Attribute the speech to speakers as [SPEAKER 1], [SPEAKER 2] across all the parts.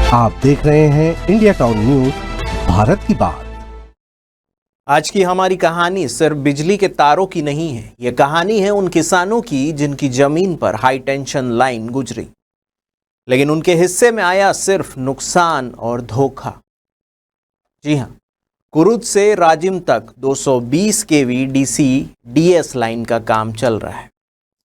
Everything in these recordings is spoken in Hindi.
[SPEAKER 1] आप देख रहे हैं इंडिया टाउन न्यूज, भारत की बात।
[SPEAKER 2] आज की हमारी कहानी सिर्फ बिजली के तारों की नहीं है। यह कहानी है उन किसानों की जिनकी जमीन पर हाई टेंशन लाइन गुजरी, लेकिन उनके हिस्से में आया सिर्फ नुकसान और धोखा। जी हां, कुरुद से राजिम तक 220 केवी डीसी डीएस लाइन का काम चल रहा है।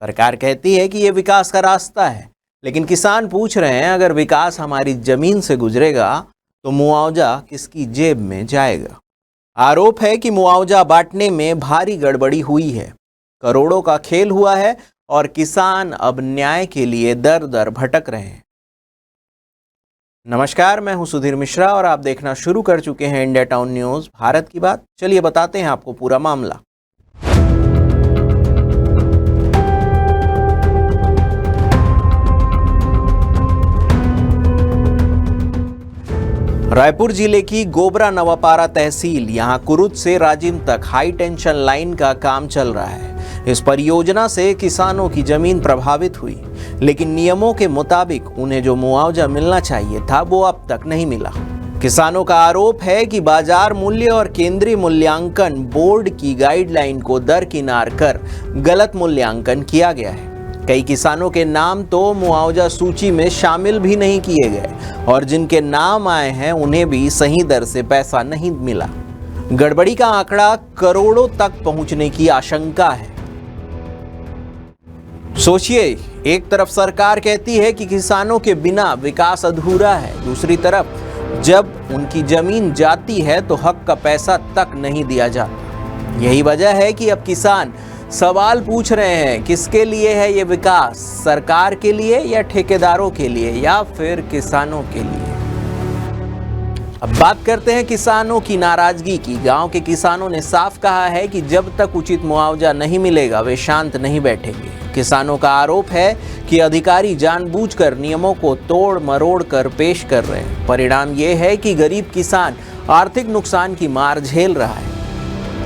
[SPEAKER 2] सरकार कहती है कि यह विकास का रास्ता है, लेकिन किसान पूछ रहे हैं, अगर विकास हमारी जमीन से गुजरेगा तो मुआवजा किसकी जेब में जाएगा? आरोप है कि मुआवजा बांटने में भारी गड़बड़ी हुई है, करोड़ों का खेल हुआ है और किसान अब न्याय के लिए दर दर भटक रहे हैं। नमस्कार, मैं हूं सुधीर मिश्रा और आप देखना शुरू कर चुके हैं इंडिया टाउन न्यूज, भारत की बात। चलिए बताते हैं आपको पूरा मामला। रायपुर जिले की गोबरा नवापारा तहसील, यहां कुरुद से राजिम तक हाई टेंशन लाइन का काम चल रहा है। इस परियोजना से किसानों की जमीन प्रभावित हुई, लेकिन नियमों के मुताबिक उन्हें जो मुआवजा मिलना चाहिए था वो अब तक नहीं मिला। किसानों का आरोप है कि बाजार मूल्य और केंद्रीय मूल्यांकन बोर्ड की गाइडलाइन को दरकिनार कर गलत मूल्यांकन किया गया है। कई किसानों के नाम तो मुआवजा सूची में शामिल भी नहीं किए गए और जिनके नाम आए हैं उन्हें भी सही दर से पैसा नहीं मिला। गड़बड़ी का आंकड़ा करोड़ों तक पहुंचने की आशंका है। सोचिए, एक तरफ सरकार कहती है कि किसानों के बिना विकास अधूरा है, दूसरी तरफ जब उनकी जमीन जाती है तो हक का पैसा तक नहीं दिया जाता। यही वजह है कि अब किसान सवाल पूछ रहे हैं, किसके लिए है ये विकास? सरकार के लिए या ठेकेदारों के लिए या फिर किसानों के लिए? अब बात करते हैं किसानों की नाराजगी की। गांव के किसानों ने साफ कहा है कि जब तक उचित मुआवजा नहीं मिलेगा वे शांत नहीं बैठेंगे। किसानों का आरोप है कि अधिकारी जानबूझकर नियमों को तोड़ मरोड़ कर पेश कर रहे हैं। परिणाम ये है कि गरीब किसान आर्थिक नुकसान की मार झेल रहा है।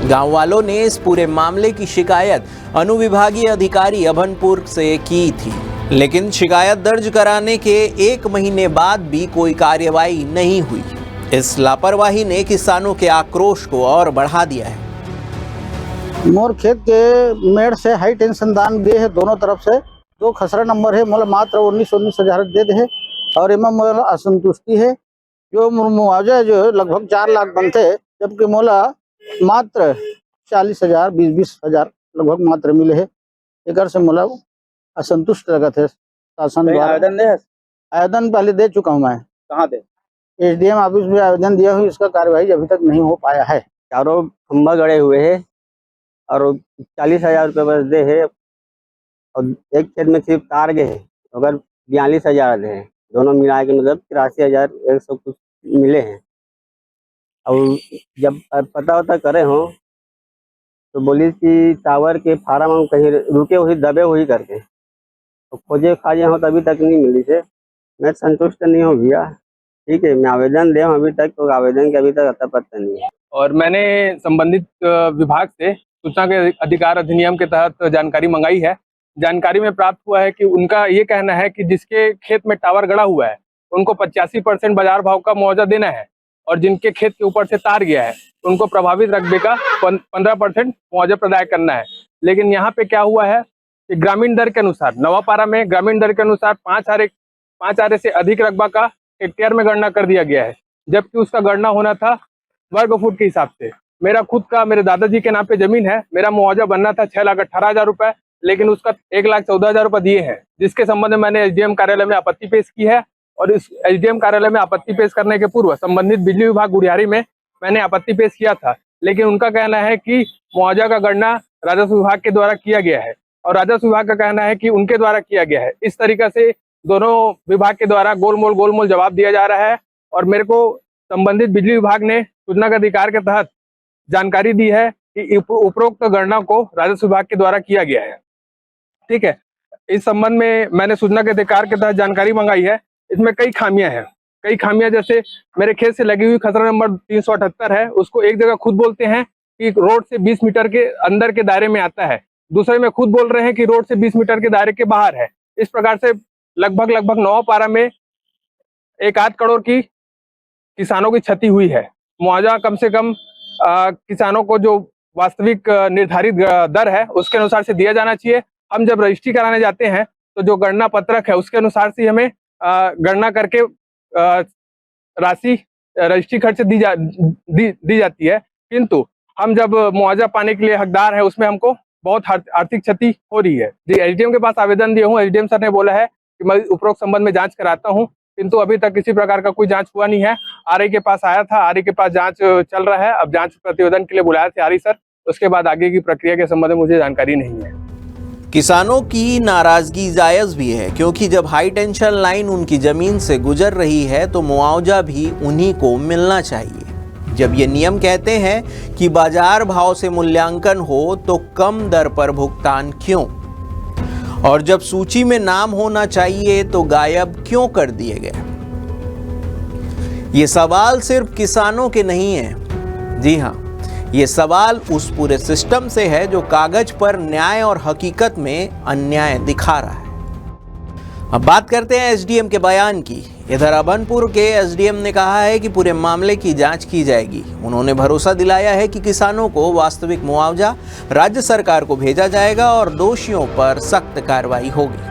[SPEAKER 2] गांव वालों ने इस पूरे मामले की शिकायत अनुविभागीय अधिकारी अभनपुर से की थी, लेकिन शिकायत दर्ज कराने के 1 महीने बाद भी कोई कार्यवाही नहीं हुई। इस लापरवाही ने किसानों के आक्रोश को और बढ़ा दिया है।
[SPEAKER 3] मोर खेत के मेड़ से हाई टेंशन दान दे है, दोनों तरफ से 2 खसरा नंबर है। मोला मात्र 19 हजार दे दे है और एमा मोला असंतुष्टि है। जो मुआवजा जो लगभग 4 लाख बनते, जबकि मोला मात्र 40 हजार 20 हजार लगभग मात्र मिले है। एक से मोला असंतुष्ट लगत है। शासन द्वारा आवेदन पहले दे चुका हूँ मैं।
[SPEAKER 4] कहाँ दे?
[SPEAKER 3] एसडीएम ऑफिस में आवेदन दिया हुई, इसका कार्यवाही अभी तक नहीं हो पाया है।
[SPEAKER 4] चारों खंभा गड़े हुए है और 40 हजार रुपये बस दे है और एक खेत में सिर्फ तार गए है, अगर 42 हजार है, दोनों मिला के मतलब 83,100 कुछ मिले हैं। और जब पता वता करे हो तो बोली कि टावर के फार्म हम कहीं रुके हुई दबे हुई करके तो खोजे खाजे हो, तभी तक नहीं मिली से। मैं संतुष्ट नहीं हो गया। ठीक है, मैं आवेदन दे अभी तक, तो आवेदन के अभी तक अता पता नहीं है।
[SPEAKER 5] और मैंने संबंधित विभाग से सूचना के अधिकार अधिनियम के तहत जानकारी मंगाई है। जानकारी में प्राप्त हुआ है कि उनका ये कहना है कि जिसके खेत में टावर गड़ा हुआ है उनको 85% बाजार भाव का मुआवजा देना है और जिनके खेत के ऊपर से तार गया है उनको प्रभावित रकबे का 15% मुआवजा प्रदान करना है। लेकिन यहाँ पे क्या हुआ है कि ग्रामीण दर के अनुसार, नवापारा में ग्रामीण दर के अनुसार 5 आरे से अधिक रकबा का हेक्टेयर में गणना कर दिया गया है, जबकि उसका गणना होना था वर्ग फुट के हिसाब से। मेरा खुद का, मेरे दादाजी के नाम पे जमीन है, मेरा मुआवजा बनना था 6,18,000 रुपए, लेकिन उसका 1,14,000 रुपए दिए हैं, जिसके संबंध में मैंने एसडीएम कार्यालय में आपत्ति पेश की है। और इस एसडीएम कार्यालय में आपत्ति पेश करने के पूर्व संबंधित बिजली विभाग गुड़ियारी में मैंने आपत्ति पेश किया था, लेकिन उनका कहना है कि मुआवजा का गणना राजस्व विभाग के द्वारा किया गया है और राजस्व विभाग का कहना है कि उनके द्वारा किया गया है। इस तरीके से दोनों विभाग के द्वारा गोलमोल जवाब दिया जा रहा है और मेरे को संबंधित बिजली विभाग ने सूचना के अधिकार के तहत जानकारी दी है कि उपरोक्त गणना को राजस्व विभाग के द्वारा किया गया है। ठीक है, इस संबंध में मैंने सूचना के अधिकार के तहत जानकारी मंगाई है। इसमें कई खामियां हैं। कई खामियां जैसे मेरे खेत से लगी हुई खसरा नंबर 378 है, उसको एक जगह खुद बोलते हैं कि रोड से 20 मीटर के अंदर के दायरे में आता है, दूसरे में खुद बोल रहे हैं कि रोड से 20 मीटर के दायरे के बाहर है। इस प्रकार से लगभग नवापारा में 1 करोड़ की किसानों की क्षति हुई है। मुआवजा कम से कम किसानों को जो वास्तविक निर्धारित दर है उसके अनुसार से दिया जाना चाहिए। हम जब रजिस्ट्री कराने जाते हैं तो जो गणना पत्रक है उसके अनुसार से हमें गणना करके राशि रजिस्ट्री खर्च दी जाती है, किंतु हम जब मुआवजा पाने के लिए हकदार है उसमें हमको बहुत आर्थिक क्षति हो रही है। जी, एसडीएम के पास आवेदन दिया हूँ। एसडीएम सर ने बोला है कि मैं उपरोक्त संबंध में जांच कराता हूँ, किंतु अभी तक किसी प्रकार का कोई जांच हुआ नहीं है। आरआई के पास आया था, आरआई के पास जांच चल रहा है। अब जांच प्रतिवेदन के लिए बुलाया थे आरआई सर, उसके बाद आगे की प्रक्रिया के संबंध में मुझे जानकारी नहीं है।
[SPEAKER 2] किसानों की नाराजगी जायज भी है, क्योंकि जब हाई टेंशन लाइन उनकी जमीन से गुजर रही है तो मुआवजा भी उन्हीं को मिलना चाहिए। जब ये नियम कहते हैं कि बाजार भाव से मूल्यांकन हो तो कम दर पर भुगतान क्यों, और जब सूची में नाम होना चाहिए तो गायब क्यों कर दिए गए? ये सवाल सिर्फ किसानों के नहीं है। जी हाँ, ये सवाल उस पूरे सिस्टम से है जो कागज पर न्याय और हकीकत में अन्याय दिखा रहा है। अब बात करते हैं एसडीएम के बयान की। इधर अभनपुर के एसडीएम ने कहा है कि पूरे मामले की जांच की जाएगी। उन्होंने भरोसा दिलाया है कि किसानों को वास्तविक मुआवजा राज्य सरकार को भेजा जाएगा और दोषियों पर सख्त कार्रवाई होगी।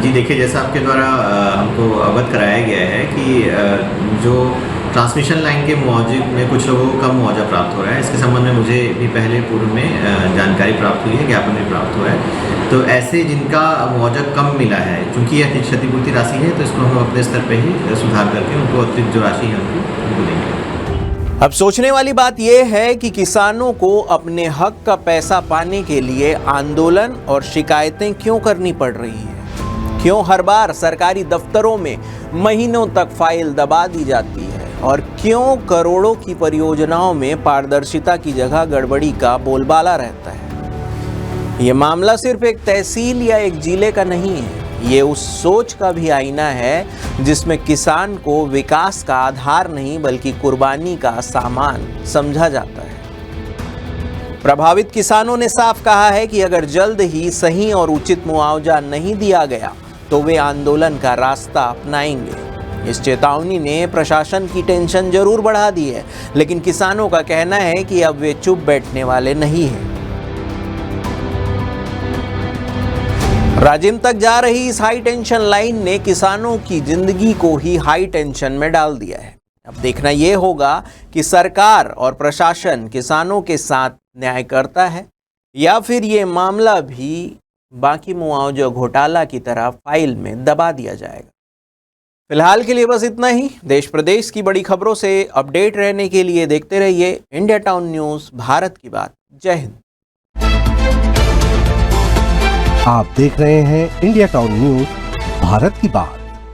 [SPEAKER 6] जी देखिए, जैसा आपके द्वारा हमको अवगत कराया गया है कि जो ट्रांसमिशन लाइन के मुआवजे में कुछ लोगों को कम मुआवजा प्राप्त हो रहा है, इसके संबंध में मुझे भी पहले पूर्व में जानकारी प्राप्त हुई है, ज्ञापन भी प्राप्त हुआ है। तो ऐसे जिनका मुआवजा कम मिला है, चूँकि यह क्षतिपूर्ति राशि है, तो इसको हम अपने स्तर पर ही सुधार करके उनको अतिरिक्त जो राशि है उनको देंगे।
[SPEAKER 2] अब सोचने वाली बात यह है कि किसानों को अपने हक का पैसा पाने के लिए आंदोलन और शिकायतें क्यों करनी पड़ रही है? क्यों हर बार सरकारी दफ्तरों में महीनों तक फाइल दबा दी जाती है? और क्यों करोड़ों की परियोजनाओं में पारदर्शिता की जगह गड़बड़ी का बोलबाला रहता है? ये मामला सिर्फ एक तहसील या एक जिले का नहीं है, ये उस सोच का भी आईना है जिसमें किसान को विकास का आधार नहीं बल्कि कुर्बानी का सामान समझा जाता है। प्रभावित किसानों ने साफ कहा है कि अगर जल्द ही सही और उचित मुआवजा नहीं दिया गया तो वे आंदोलन का रास्ता अपनाएंगे। इस चेतावनी ने प्रशासन की टेंशन जरूर बढ़ा दी है, लेकिन किसानों का कहना है कि अब वे चुप बैठने वाले नहीं हैं। राजिम तक जा रही इस हाई टेंशन लाइन ने किसानों की जिंदगी को ही हाई टेंशन में डाल दिया है। अब देखना यह होगा कि सरकार और प्रशासन किसानों के साथ न्याय करता है या फिर ये मामला भी बाकी मुआवजा घोटाला की तरह फाइल में दबा दिया जाएगा। फिलहाल के लिए बस इतना ही। देश प्रदेश की बड़ी खबरों से अपडेट रहने के लिए देखते रहिए इंडिया टाउन न्यूज़, भारत की बात। जय हिंद।
[SPEAKER 1] आप देख रहे हैं इंडिया टाउन न्यूज़, भारत की बात।